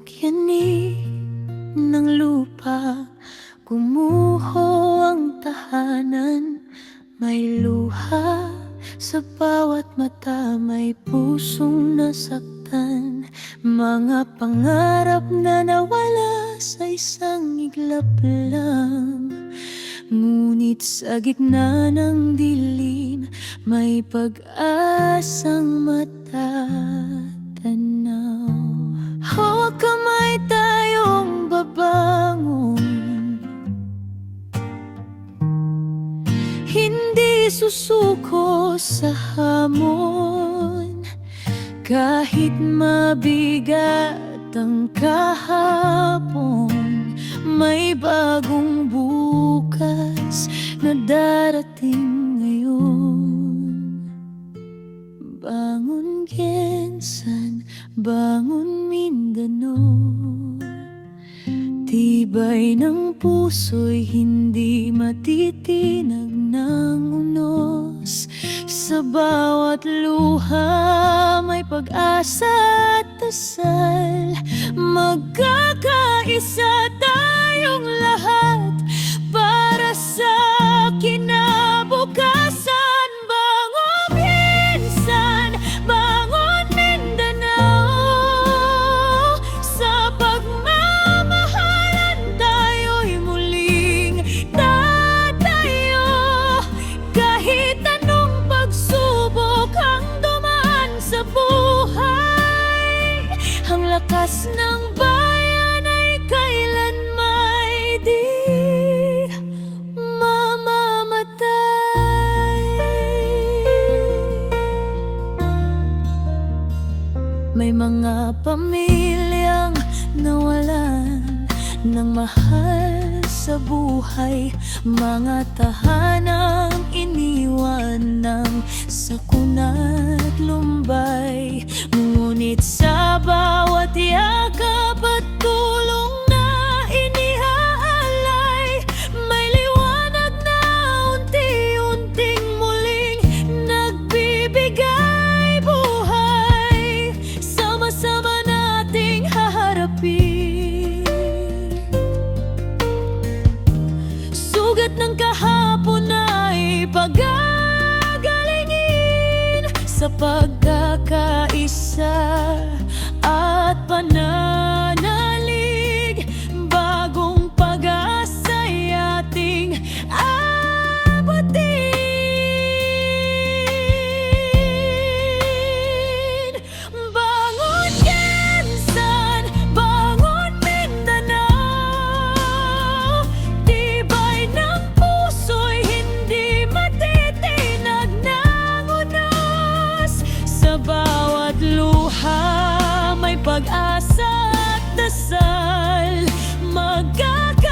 yanig ng lupa, gumuho ang tahanan. May luha sa bawat mata, may pusong nasaktan. Mga pangarap na nawala sa isang iglap lang. Ngunit sa gitna ng dilim, may pag-asang matatanaw. Hawak kamay tayong babangon, hindi susuko sa hamon. Kahit mabigat ang kahapon, may bagong bukas na darating ngayon. Bangon Gensan, bangon Mindanao. Tibay ng puso'y hindi matitinag ng unos. Sa bawat luha may pag-asa at dasal. Magkakaisa tayong lahat para sa kinabukasan. Bangon Gensan, bangon Mindanao. Sa pagmamahalan tayo'y muling tatayo. Kahit anong pagsubok ang dumaan sa buhay, ang lakas ng bayan ay kailanmay di mamamatay. May mga pamilyang nawalan ng mahal sa buhay, mga tahanang iniwan ng sakuna't lumbay. Ngunit sa bawat yakap at tulong na inihaalay, may liwanag na unti-unting muling nagbibigay buhay. Sama-sama nating haharapin sugat ng kahapon ay pagagalingin sa pagkakaisa at pananalig. Bagong pag-asa'y ating abutin. Bangon Gensan, bangon Mindanao. Tibay ng puso'y hindi matitinag ng unos. Sa bawat luha may pag-asa at dasal. Magkakaisa